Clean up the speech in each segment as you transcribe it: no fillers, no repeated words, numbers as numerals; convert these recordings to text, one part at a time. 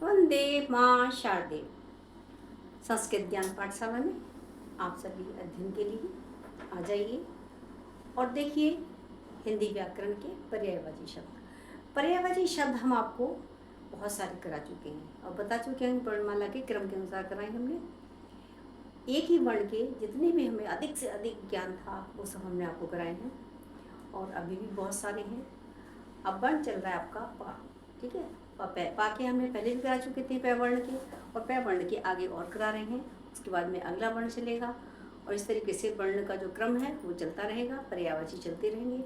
वंदे मां शारदे। संस्कृत ज्ञान पाठशाला में आप सभी अध्ययन के लिए आ जाइए और देखिए हिंदी व्याकरण के पर्यायवाची शब्द। पर्यायवाची शब्द हम आपको बहुत सारे करा चुके हैं और बता चुके हैं, वर्णमाला के क्रम के अनुसार कराए हमने। एक ही वर्ण के जितने भी हमें अधिक से अधिक ज्ञान था वो सब हमने आपको कराए हैं और अभी भी बहुत सारे हैं। अब वर्ण चल रहा है आपका पा, ठीक है। और पा के हमने पहले भी करा चुके थे पै वर्ण के, और पै वर्ण के आगे और करा रहे हैं। उसके बाद में अगला वर्ण चलेगा और इस तरीके से वर्ण का जो क्रम है वो चलता रहेगा, पर्यायवाची चलते रहेंगे।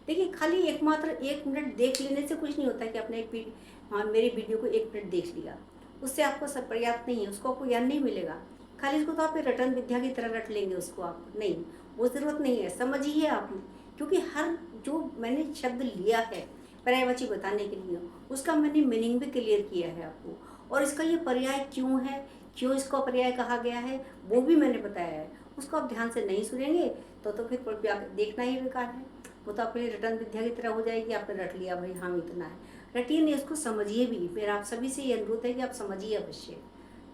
देखिए, खाली एकमात्र 1 मिनट देख लेने से कुछ नहीं होता है कि आपने मेरी वीडियो को 1 मिनट देख लिया, उससे आपको सब पर्याप्त नहीं है, उसको आपको ज्ञान नहीं मिलेगा। खाली इसको तो आप रटन विद्या की तरह रट लेंगे, उसको आप नहीं, वो ज़रूरत नहीं है। समझिए आप, क्योंकि हर जो मैंने शब्द लिया है पर्यायवाची बताने के लिए उसका मैंने मीनिंग भी क्लियर किया है आपको, और इसका ये पर्याय क्यों है, क्यों इसको पर्याय कहा गया है वो भी मैंने बताया है। उसको आप ध्यान से नहीं सुनेंगे तो फिर देखना ही बेकार है। वो तो आपके लिए रटन विद्या की तरह हो जाएगी, आपने रट लिया भाई हाँ इतना है। रटिए नहीं, उसको समझिए भी। मेरा आप सभी से ये अनुरोध है कि आप समझिए अवश्य,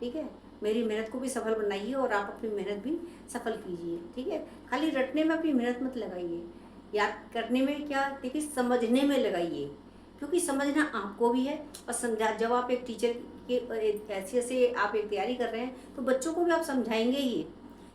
ठीक है। मेरी मेहनत को भी सफल बनाइए और आप अपनी मेहनत भी सफल कीजिए, ठीक है। खाली रटने में अपनी मेहनत मत लगाइए, याद करने में क्या, देखिए समझने में लगाइए, क्योंकि समझना आपको भी है। और समझा, जब आप एक टीचर के हैसियत से आप एक तैयारी कर रहे हैं तो बच्चों को भी आप समझाएंगे ही,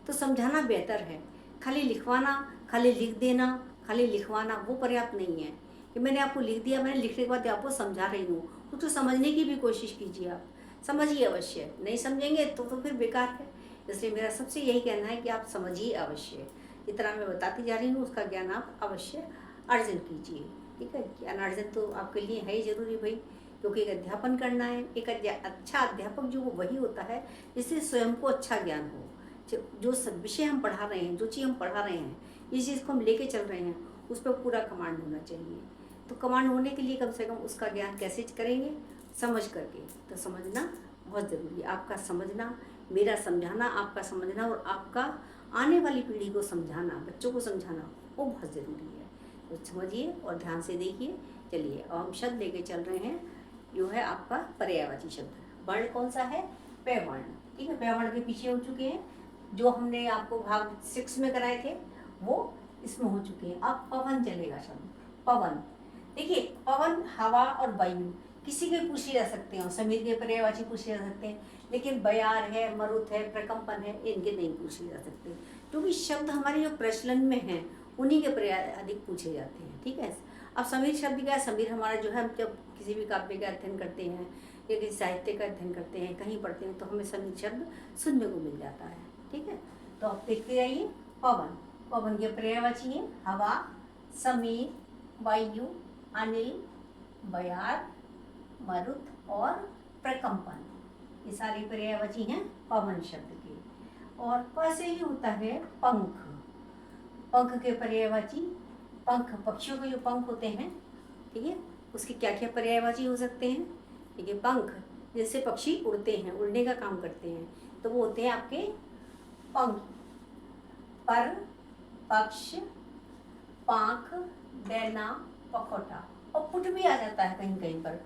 तो समझाना बेहतर है। खाली लिखवाना, खाली लिख देना, खाली लिखवाना वो पर्याप्त नहीं है कि मैंने आपको लिख दिया, मैंने लिखने के बाद आपको समझा रही हूँ। उसको समझने की भी कोशिश कीजिए, आप समझिए अवश्य। नहीं समझेंगे तो फिर बेकार है। इसलिए मेरा सबसे यही कहना है कि आप समझिए अवश्य। जितना मैं बताती जा रही हूँ उसका ज्ञान आप अवश्य अर्जन कीजिए, ठीक है। ज्ञान अर्जन तो आपके लिए है ही जरूरी भाई, क्योंकि एक अध्यापन करना है। एक अच्छा अध्यापक जो वो वही होता है जिससे स्वयं को अच्छा ज्ञान हो। जो सब विषय हम पढ़ा रहे हैं, जो चीज़ हम पढ़ा रहे हैं, इस चीज़ को हम लेके चल रहे हैं, उस पर पूरा कमांड होना चाहिए। तो कमांड होने के लिए कम से कम उसका ज्ञान कैसे करेंगे, समझ करके। तो समझना बहुत ज़रूरी है, आपका समझना, मेरा समझाना, आपका समझना और आपका आने वाली पीढ़ी को समझाना, बच्चों को समझाना, वो बहुत ज़रूरी है। तो समझिए और ध्यान से देखिए। चलिए अब हम शब्द लेके चल रहे हैं, जो है आपका पर्यायवाची शब्द। वर्ण कौन सा है, पै वर्ण, ठीक है। पै वर्ण के पीछे हो चुके हैं, जो हमने आपको भाग 6 में कराए थे वो इसमें हो चुके हैं। अब पवन चलेगा शब्द, पवन। देखिए, पवन हवा और वायु किसी के पूछे जा सकते हैं, समीर के पर्यायवाची पूछे जा सकते हैं, लेकिन बयार है, मरुत है, प्रकंपन है, इनके नहीं पूछे जा सकते, क्योंकि शब्द हमारे जो प्रचलन में हैं उन्हीं के पर्याय अधिक पूछे जाते हैं, ठीक है। अब समीर शब्द क्या है, समीर हमारा जो है, हम जब किसी भी काव्य का अध्ययन करते हैं या किसी साहित्य का अध्ययन करते हैं, कहीं पढ़ते हैं, तो हमें समीर शब्द सुनने को मिल जाता है, ठीक है। तो आप देखते जाइए, पवन, पवन के पर्यायवाची है हवा, समीर, वायु, अनिल, बयार, मरुत और प्रकंपन। ये सारे पर्यायवाची हैं पवन शब्द के। और प से ही होता है पंख, पंख के पर्यायवाची, पंख पक्षियों के जो पंख होते हैं, ठीक है, उसके क्या क्या पर्यायवाची हो सकते हैं। ठीक है, पंख जिससे पक्षी उड़ते हैं, उड़ने का काम करते हैं, तो वो होते हैं आपके पंख, पर, पक्ष, पांख, दैना, पखोटा, और पुट भी आ जाता है कहीं कहीं पर।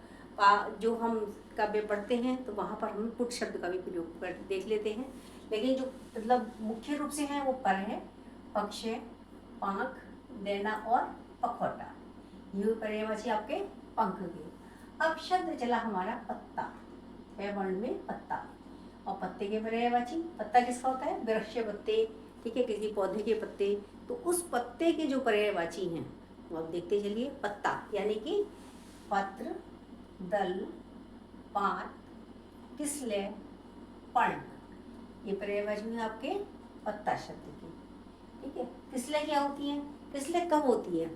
जो हम काव्य पढ़ते हैं तो वहाँ पर हम पुट शब्द का भी प्रयोग कर देख लेते हैं, लेकिन जो मतलब मुख्य रूप से है वो पर है, पक्ष है, पांख, दैना और पखोटा, ये पर्यायवाची आपके पंख के। अब शब्द चला हमारा पत्ता, पै वर्ण में पत्ता, और पत्ते के पर्यायवाची, पत्ता किसका होता है, वृक्ष पत्ते, ठीक है, किसी पौधे के पत्ते, तो उस पत्ते के जो पर्यायवाची हैं वो आप देखते चलिए। पत्ता यानी कि पत्र, दल, पात, किसले, पर्ण, ये पर्यायवाची है आपके पत्ता शब्द की, ठीक है। किसले क्या होती है, किसले कब होती है,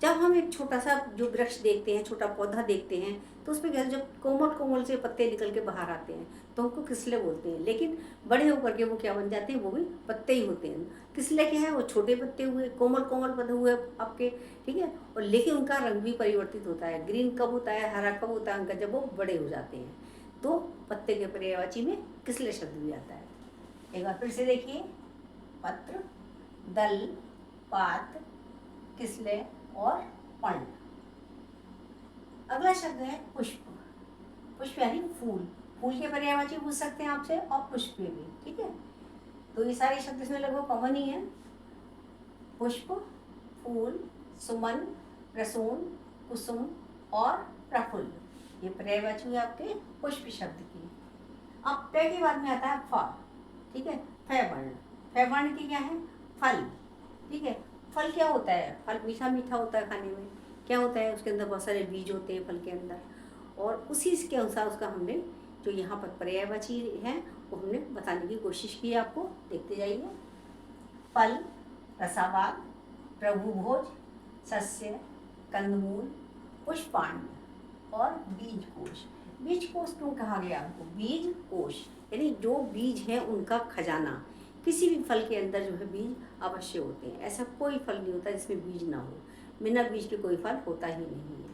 जब हम एक छोटा सा जो वृक्ष देखते हैं, छोटा पौधा देखते हैं, तो उसमें जब कोमल कोमल से पत्ते निकल के बाहर आते हैं तो उनको किसले बोलते हैं, लेकिन बड़े होकर के वो क्या बन जाते हैं, वो भी पत्ते ही होते हैं। किसले क्या है, वो छोटे पत्ते हुए, कोमल कोमल पत्ते हुए आपके, ठीक है, और लेकिन उनका रंग भी परिवर्तित होता है, ग्रीन कब होता है, हरा कब होता है उनका, जब वो बड़े हो जाते हैं। तो पत्ते के पर्यायवाची में किसले शब्द भी आता है। एक बार फिर से देखिए, पत्र, दल, पात, किसले और पर्ण। अगला शब्द है पुष्प, पुष्प यानी फूल, फूल के पर्यायवाची पूछ सकते हैं आपसे और पुष्प के भी, ठीक है। तो ये सारे शब्द इसमें लगभग कॉमन ही है। पुष्प, फूल, सुमन, प्रसून, कुसुम और प्रफुल्ल, ये पर्यायवाची हुए आपके पुष्प शब्द की। अब पे के बाद में आता है फ, ठीक है। फे वर्ण, फे वर्ण की क्या है? फल, ठीक है। फल क्या होता है? फल मीठा मीठा होता है खाने में। क्या होता है? उसके अंदर बहुत सारे बीज होते हैं फल के अंदर, और उसी के अनुसार उसका हमने जो यहाँ पर पर्यायवाची है वो हमने बताने की कोशिश की है आपको। देखते जाइए। फल, रसावाद, प्रभुभोज, सस्य, कंदमूल, पुष्पांड और बीज कोश। बीज कोश क्यों कहा गया आपको? बीज कोश यानी जो बीज है उनका खजाना। किसी भी फल के अंदर जो है बीज अवश्य होते हैं। ऐसा कोई फल नहीं होता जिसमें बीज ना हो। बिना बीज के कोई फल होता ही नहीं है।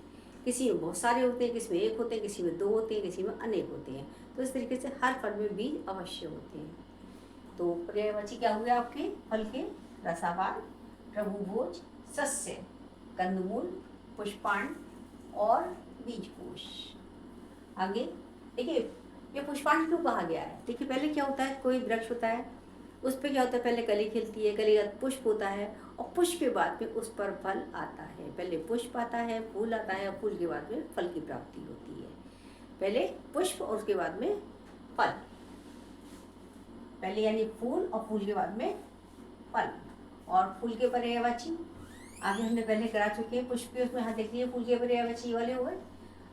किसी में बहुत सारे होते हैं, किसी में एक होते हैं, किसी में दो होते हैं, किसी में अनेक होते हैं। तो इस तरीके से हर फल में बीज अवश्य होते हैं। तो पर्यायवाची क्या हुए आपके फल के? रसावार, प्रभुभोज, सस्य, कंदमूल, पुष्पांड और बीजकोश। आगे देखिए, ये पुष्पांड क्यों कहा गया है? देखिए पहले क्या होता है, कोई वृक्ष होता है, उस पर क्या होता है, पहले कली खिलती है, कली का पुष्प होता है, और पुष्प के बाद में उस पर फल आता है। पहले पुष्प आता है, फूल आता है, और फूल के बाद में फल की प्राप्ति होती है। पहले पुष्प और उसके बाद में फल। पहले यानी फूल और फूल के बाद में फल। और फूल के पर्यायवाची आगे हमने पहले करा चुके हैं। पुष्प के उसमें हाँ देखिए फूल के पर्यायवाची वाले हो गए।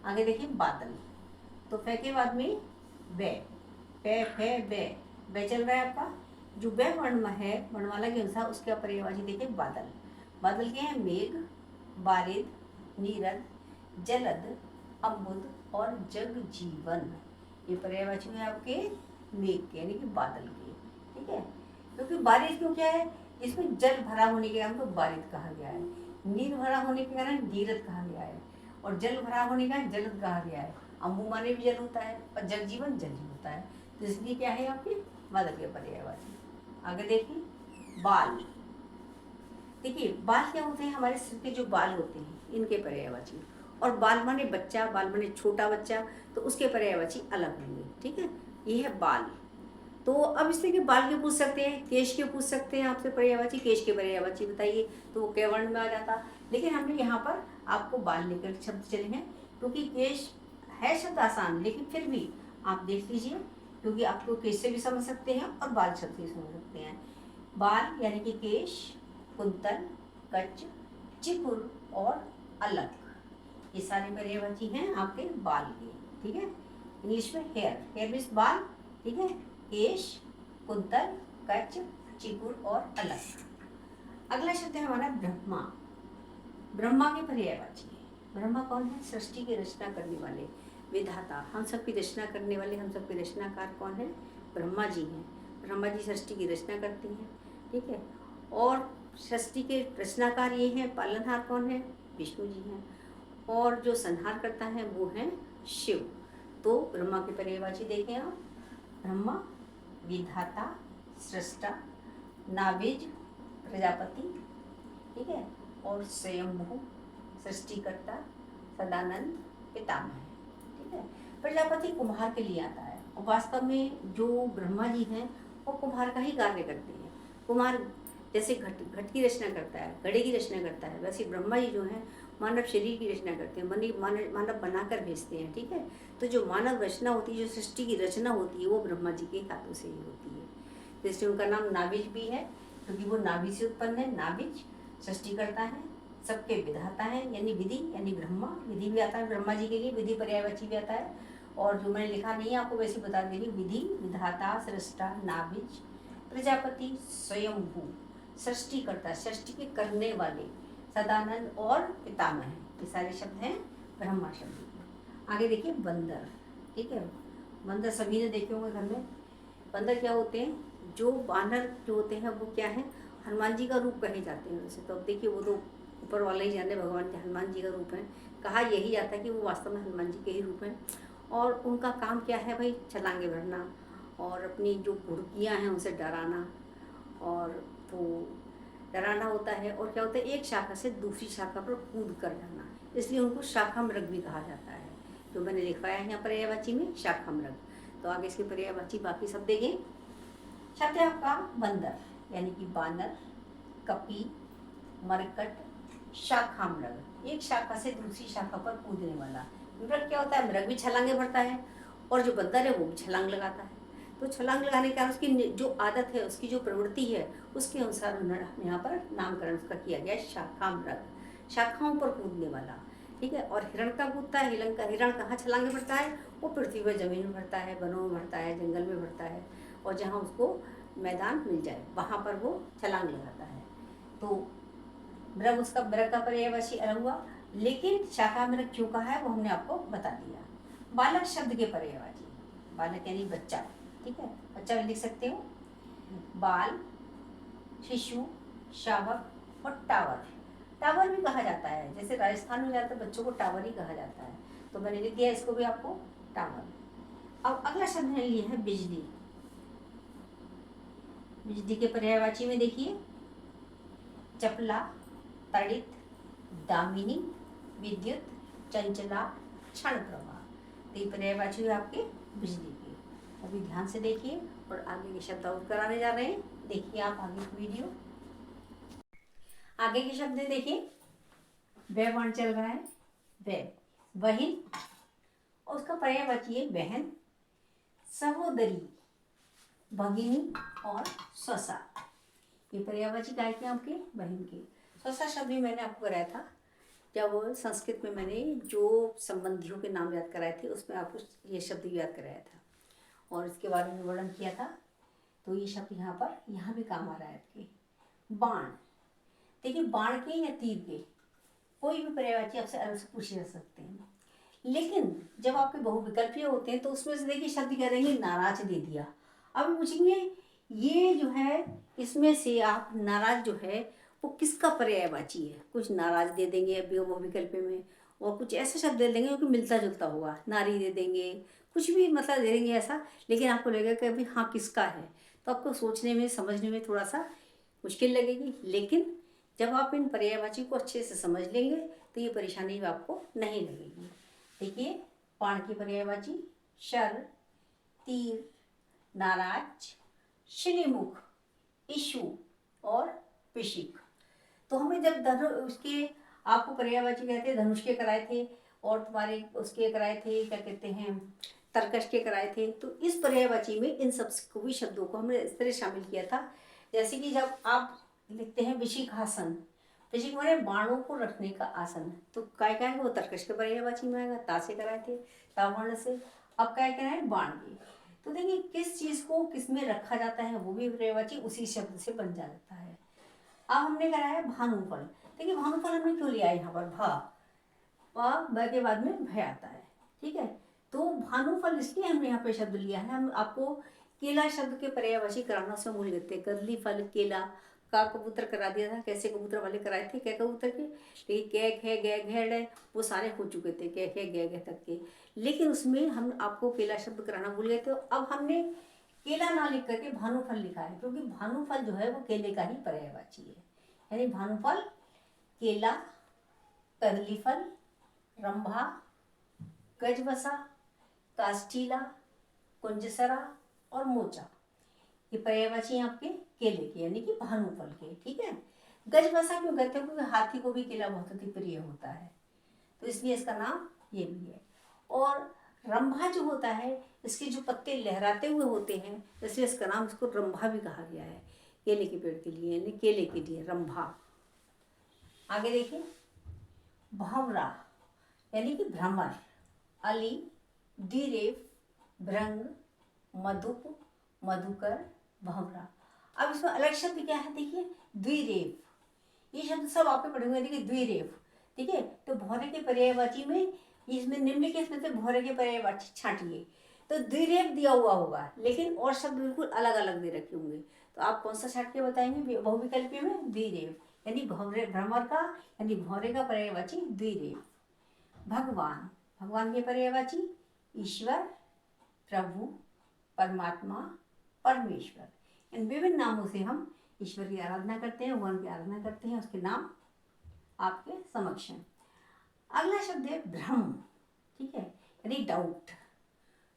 आगे देखिए बादल। तो फे के बाद में वे, पे फे वे चल रहा है आपका। जो वे वर्ण है वर्णमाला के अनुसार उसका पर्यायवाची देखिए बादल। बादल के हैं मेघ, बारिद, नीरद, जलद, अम्बुद और जग जीवन। ये पर्यायवाची है आपके मेघ के यानी कि बादल के, ठीक है। क्योंकि बारिश क्यों क्या है, इसमें जल भरा होने के कारण तो बारिद कहा गया है। नीर भरा होने के कारण नीरद कहा गया है, और जल भरा होने का जलद कहा गया है। अम्बु माने भी जल होता है और जल जीवन जल ही होता है। तो इसलिए क्या है आपके बादल के पर्यायवाची। आगे देखिए बाल। देखिए बाल क्या होते हैं, हमारे सिर के जो बाल होते हैं इनके पर्यायवाची। और बाल माने बच्चा, बाल माने छोटा बच्चा, तो उसके पर्यायवाची अलग होंगे, ठीक है। ये है बाल। तो अब इस तरह के बाल के पूछ सकते हैं, केश के पूछ सकते हैं आपसे पर्यायवाची। केश के पर्यायवाची बताइए, तो वो कै वर्ण में आ जाता। लेकिन हमने यहाँ पर आपको बाल लेकर शब्द चले हैं, क्योंकि केश है शब्द आसान, लेकिन फिर भी आप देख लीजिए, क्योंकि आपको केश से भी समझ सकते हैं और बाल शब्द से समझ सकते हैं। बाल यानी कि केश, कुंतल, कच्च, चिपुर और अलग, ये सारे पर्यायवाची हैं आपके बाल के, ठीक है। इंग्लिश में हेयर, हेयर मीन्स बाल, ठीक है। केश, कुंतल, कच्च, चिपुर और अलग। अगला शब्द है हमारा ब्रह्मा। ब्रह्मा के पर्यायवाची। ब्रह्मा कौन है? सृष्टि की रचना करने वाले, विधाता, हम सब की रचना करने वाले, हम सब के रचनाकार कौन है? ब्रह्मा जी हैं। ब्रह्मा जी सृष्टि की रचना करते हैं, ठीक है। और सृष्टि के रचनाकार ये हैं। पालनहार कौन है? विष्णु जी हैं। और जो संहार करता है वो है शिव। तो ब्रह्मा के पर्यायवाची देखें आप, ब्रह्मा विधाता, सृष्टा, नाभिज, प्रजापति, ठीक है, और स्वयंभू, सृष्टिकर्ता, सदानंद, पितामह, ठीक है। प्रजापति कुम्हार के लिए आता है, और वास्तव में जो ब्रह्मा जी हैं वो कुम्हार का ही कार्य करते हैं। कुम्हार जैसे घट की रचना करता है, घड़े की रचना करता है, वैसे ब्रह्मा जी जो हैं मानव शरीर की रचना करते हैं, मानव बनाकर भेजते हैं, ठीक है। तो जो मानव रचना होती है, जो सृष्टि की रचना होती है, वो ब्रह्मा जी के हाथों से ही होती है। तो इसलिए उनका नाम नाभिज भी है, क्योंकि वो नाभि से उत्पन्न है। नाभिज सृष्टि करता है, सबके विधाता है, यानी विधि, यानी ब्रह्मा, विधि भी आता है ब्रह्मा जी के लिए, विधि पर्यायवाची भी आता है। और जो मैंने लिखा नहीं है आपको वैसे बता देंगे, विधि, विधाता, सृष्टा, नाभिज, प्रजापति, स्वयंभू, सृष्टि करता, सृष्टि के करने वाले, सदानंद और पितामह, ये सारे शब्द हैं ब्रह्मा शब्द के। आगे देखिए बंदर, ठीक है। बंदर सभी ने देखे होंगे घर में। बंदर क्या होते हैं? जो बानर जो होते हैं वो क्या है? हनुमान जी का रूप कहे जाते हैं वैसे तो। अब देखिए वो तो ऊपर वाले ही जाने, भगवान के हनुमान जी का रूप है। कहा यही जाता है कि वो वास्तव में हनुमान जी के ही रूप हैं। और उनका काम क्या है भाई? छलांगे भरना, और अपनी जो घुड़कियाँ हैं उनसे डराना, और तो डराना होता है। और क्या होता है? एक शाखा से दूसरी शाखा पर कूद कर जाना, इसलिए उनको शाखा मृग भी कहा जाता है। जो मैंने लिखवाया है यहाँ पर्यायवाची में, शाखा मृग। तो आगे इसके पर्यायवाची बाकी शब्द देंगे। शब्द है आपका बंदर, यानी कि बानर, कपी, मरकट, शाखा मृग, एक शाखा से दूसरी शाखा पर कूदने वाला। मृग क्या होता है, मृग भी छलांगे भरता है और जो बंदर है वो भी छलांग लगाता है। तो छलांग लगाने के कारण उसकी जो आदत है, उसकी जो प्रवृत्ति है, उसके अनुसार उन्होंने यहाँ पर नामकरण उसका किया गया, शाखा मृग, शाखाओं पर कूदने वाला। ठीक है। और हिरण का कूदता है, हिरण कहाँ छलांगे भरता है, वो पृथ्वी पर जमीन में भरता है, वनों में भरता है, जंगल में भरता है, और जहाँ उसको मैदान मिल जाए वहाँ पर वो छलांग लगाता है। तो मृग का पर्यायवाची अलग हुआ, लेकिन शाखा मृग क्यों कहा है वो हमने आपको बता दिया। बालक शब्द के पर्यायवाची, बालक यानी बच्चा, ठीक है, बच्चा भी लिख सकते हो, बाल, शिशु, शावक और टावर। टावर भी कहा जाता है, जैसे राजस्थान में ज़्यादातर बच्चों को टावर ही कहा जाता है, तो मैंने लिख दिया इसको भी आपको, टावर। अब अगला शब्द मैंने लिया है बिजली। बिजली के पर्यायवाची में देखिए, चपला, तड़ित, दामिनी, विद्युत, चंचला, क्षण प्रभा। तो पर्यायवाची है आपके बिजली के। अभी ध्यान से देखिए और आगे के शब्द और कराने जा रहे हैं, देखिए आप आगे की वीडियो। आगे के शब्द देखिए, वह चल रहा है, वह, बहन, और उसका पर्यायवाची है बहन, सहोदरी, भगिनी और स्वसा। ये पर्यायवाची काय के आपके, बहन के। स्वसा शब्द भी मैंने आपको कराया था, जब संस्कृत में मैंने जो संबंधियों के नाम याद कराए थे उसमें आपको ये शब्द याद कराया था और इसके बारे में वर्णन किया था। तो ये शब्द यहाँ भी काम आ रहा है आपके। बाण, देखिए बाण के या तीर के कोई भी पर्यायवाची आपसे अलग से पूछे जा सकते हैं, लेकिन जब आपके बहुविकल्पीय होते हैं तो उसमें से देखिए शब्द कह देंगे नाराज दे दिया। अब पूछेंगे ये जो है इसमें से आप नाराज जो है वो किसका पर्यायवाची है, कुछ नाराज दे देंगे बहुविकल्प में, और कुछ ऐसा शब्द दे देंगे जो मिलता जुलता हुआ, नारी दे देंगे, कुछ भी मतलब दे देंगे ऐसा, लेकिन आपको लगेगा कि अभी हाँ किसका है, तो आपको सोचने में समझने में थोड़ा सा मुश्किल लगेगी। लेकिन जब आप इन पर्यायवाची को अच्छे से समझ लेंगे तो ये परेशानी आपको नहीं लगेगी। देखिए बाण की पर्यायवाची शर, तीर, नाराज, श्रीमुख, इशु और पिशिक। तो हमें जब उसके आपको पर्यायवाची कहते हैं, धनुष के कराए थे और तुम्हारे उसके कराए थे, क्या कहते हैं, तरकश के कराए थे, तो इस पर्यायवाची में इन सब भी शब्दों को हमने इस तरह शामिल किया था। जैसे कि जब आप लिखते हैं विशिखासन, विशिख माने बाणों को रखने का आसन, तो काय का है वो तरकश के पर्यायवाची में आएगा, ता से कराए थे, तावर्ण से। अब क्या कहना है, बाण की। तो देखिए किस चीज को किस में रखा जाता है वो भी पर्यायवाची उसी शब्द से बन जाता है। अब हमने कराया भानुफल। देखिए भानुफल हमने क्यों लिया है, यहाँ पर भ के बाद में भय आता है, ठीक है। तो भानुफल इसलिए हमने यहाँ पे शब्द लिया है। हम आपको केला शब्द के पर्यायवाची कराना से भूल लेते हैं, कदली फल, केला, का कबूतर करा दिया था, कैसे कबूतर वाले कराए थे, कै कबूतर के, लेकिन कै खे गै घेड़ वो सारे हो चुके थे, कै खे गै तक के, लेकिन उसमें हम आपको केला शब्द कराना भूल गए थे। अब हमने केला ना लिख करके भानुफल लिखा है, क्योंकि भानुफल जो है वो केले का ही पर्यायवाची है। यानी भानुफल, केला, कदली फल, रंभा, गजबसा, कास्टीला, कुंजसरा और मोचा, ये पर्यायवाची हैं आपके केले के, यानी कि भानुफल के, ठीक है। गजबसा क्यों कहते हैं, क्योंकि हाथी को भी केला बहुत अति प्रिय होता है, तो इसलिए इसका नाम ये भी है। और रंभा जो होता है, इसके जो पत्ते लहराते हुए होते हैं, इसलिए इसका नाम इसको रंभा भी कहा गया है, केले के पेड़ के लिए, यानी केले के लिए रंभा। आगे देखिए भंवरा, यानी कि भ्रमर, अली, द्विरेफ, भृंग, मधुप, मधुकर, भंवरा। अब इसमें अलग शब्द क्या है, देखिए द्विरेफ, ये शब्द सब आपके पढ़े हुए हैं, देखिए द्विरेफ, ठीक है। तो भौरे के पर्यायवाची में इसमें निम्नलिखित में से भौरे के पर्यायवाची छांटिए, तो द्विरेफ दिया हुआ होगा, लेकिन और शब्द बिल्कुल अलग अलग दे रखे होंगे, तो आप कौन सा छाट के बताएंगे, बहुविकल्पीय में द्विरेफ, यानी भ्रमर का यानी भौरे का पर्यायवाची द्विरेफ। भगवान, भगवान के पर्यायवाची ईश्वर, प्रभु, परमात्मा, परमेश्वर। इन विभिन्न नामों से हम ईश्वर की आराधना करते हैं, भगवान की आराधना करते हैं, उसके नाम आपके समक्ष हैं। अगला शब्द है भ्रम, ठीक है, यानी डाउट।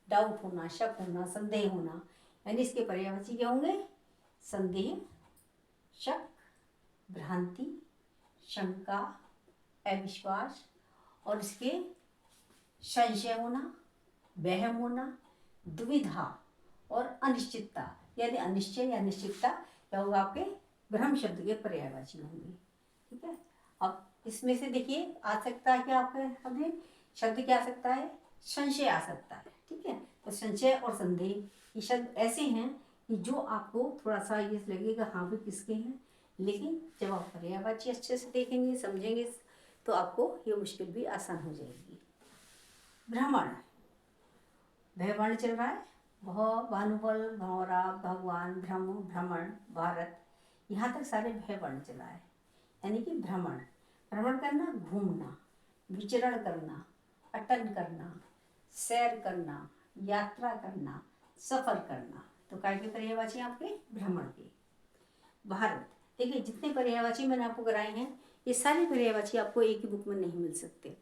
डाउट होना, शक होना, संदेह होना, यानी इसके पर्यायवाची क्या होंगे? संदेह, शक, भ्रांति, शंका, अविश्वास, और इसके संशय होना, वहम होना, दुविधा और अनिश्चितता, यानी अनिश्चय या निश्चितता क्या होगा? आपके भ्रम शब्द के पर्यायवाची होंगे। ठीक है, अब इसमें से देखिए आ सकता है क्या आपके हमें शब्द क्या आ सकता है? संशय आ सकता है। ठीक है, तो संशय और संदेह ये शब्द ऐसे हैं कि जो आपको थोड़ा सा ये लगेगा हाँ भी किसके हैं, लेकिन जब आप पर्यायवाची अच्छे से देखेंगे, समझेंगे, तो आपको ये मुश्किल भी आसान हो जाएगी। भ्रमण, वर्ण चल रहा है, भ, भानुबल, भंवरा, भगवान, भ्रम, भ्रमण, भारत, यहाँ तक सारे भय वर्ण चला है। यानी कि भ्रमण, भ्रमण करना, घूमना, विचरण करना, अटन करना, सैर करना, यात्रा करना, सफर करना। तो काय के पर्यायवाची आपके? भ्रमण के। भारत, देखिए जितने पर्यायवाची मैंने आपको कराए हैं ये सारे पर्यायवाची आपको एक ही बुक में नहीं मिल सकते।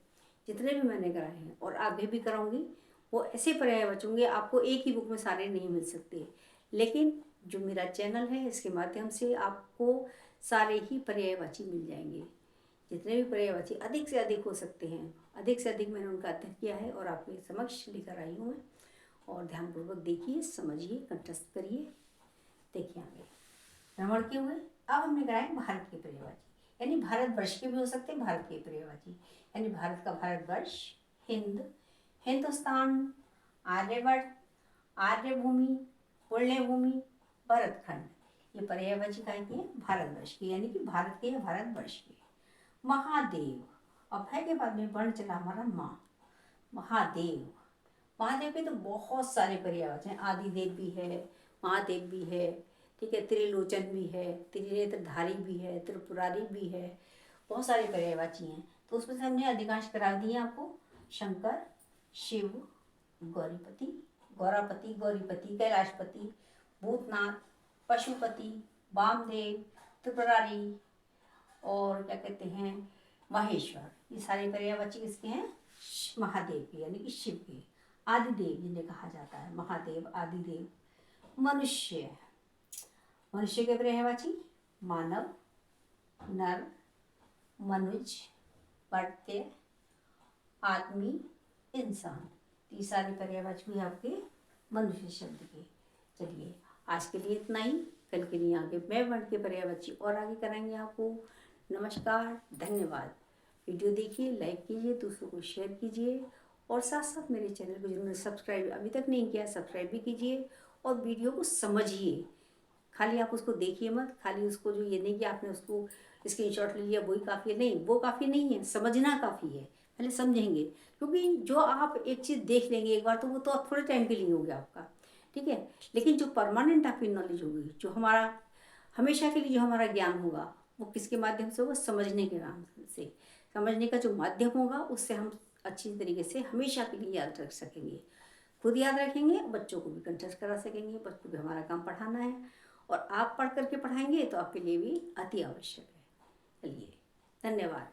जितने भी मैंने कराए हैं और आगे भी कराऊंगी वो ऐसे पर्यायवाची होंगे, आपको एक ही बुक में सारे नहीं मिल सकते। लेकिन जो मेरा चैनल है इसके माध्यम से आपको सारे ही पर्यायवाची मिल जाएंगे। जितने भी पर्यायवाची अधिक से अधिक हो सकते हैं, अधिक से अधिक मैंने उनका अध्ययन किया है और आपके समक्ष लेकर आई हूँ मैं। और ध्यानपूर्वक देखिए, समझिए, कंठस्थ करिए। देखिए आगे भ्रमण के हुए। अब हमने कराए भारत के पर्यायवाची, यानी भारतवर्ष के भी हो सकते हैं भारत के पर्यायवाची, यानी भारत का भारतवर्ष, हिंद, हिंदुस्तान, आर्यवर्त, आर्यभूमि, पुण्यभूमि, भरतखंड, ये पर्यायवाची काय के हैं? भारतवर्ष के, यानी कि भारत के या भारतवर्ष के। महादेव, अब है के बाद में वर्ण चला हमारा माँ, महादेव, महादेव के तो बहुत सारे पर्यायवाची हैं। आदिदेव भी है, महादेव भी है, ठीक है, त्रिलोचन भी है, त्रिनेत्रधारी भी है, त्रिपुरारी भी है, बहुत सारे पर्यायवाची हैं। तो उसमें से हमने अधिकांश करा दिए आपको। शंकर, शिव, गौरीपति, गौरापति, गौरीपति, कैलाशपति, भूतनाथ, पशुपति, वामदेव, त्रिपुरारी और क्या कहते हैं महेश्वर, ये सारे पर्यायवाची किसके हैं? महादेव के, यानी कि शिव के। आदिदेव जिन्हें कहा जाता है, महादेव, आदिदेव। मनुष्य, मनुष्य के पर्यायवाची मानव, नर, मनुज, मर्त्य, आदमी, इंसान, ये सारे पर्यायवाची भी आपके मनुष्य शब्द के। चलिए आज के लिए इतना ही, कल के लिए आगे मैं वर्ण के पर्यायवाची और आगे कराएंगे आपको। नमस्कार, धन्यवाद। वीडियो देखिए, लाइक कीजिए, दूसरों को शेयर कीजिए और साथ साथ मेरे चैनल को जिन्होंने सब्सक्राइब अभी तक नहीं किया सब्सक्राइब भी कीजिए और वीडियो को समझिए। खाली आप उसको देखिए मत, खाली उसको जो ये नहीं कि आपने उसको स्क्रीनशॉट ले लिया वही काफ़ी है, नहीं, वो काफ़ी नहीं है, समझना काफ़ी है। पहले समझेंगे, क्योंकि जो आप एक चीज़ देख लेंगे एक बार तो वो तो आप थोड़े टाइम के लिए हो गया आपका, ठीक है। लेकिन जो परमानेंट आपकी नॉलेज होगी, जो हमारा हमेशा के लिए जो हमारा ज्ञान होगा, वो किसके माध्यम से होगा? समझने के नाम से। समझने का जो माध्यम होगा उससे हम अच्छी तरीके से हमेशा के लिए याद रख सकेंगे, खुद याद रखेंगे, बच्चों को भी कंठस्थ करा सकेंगे। बच्चों को भी हमारा काम पढ़ाना है और आप पढ़ करके पढ़ाएंगे तो आपके लिए भी अति आवश्यक है। चलिए, धन्यवाद।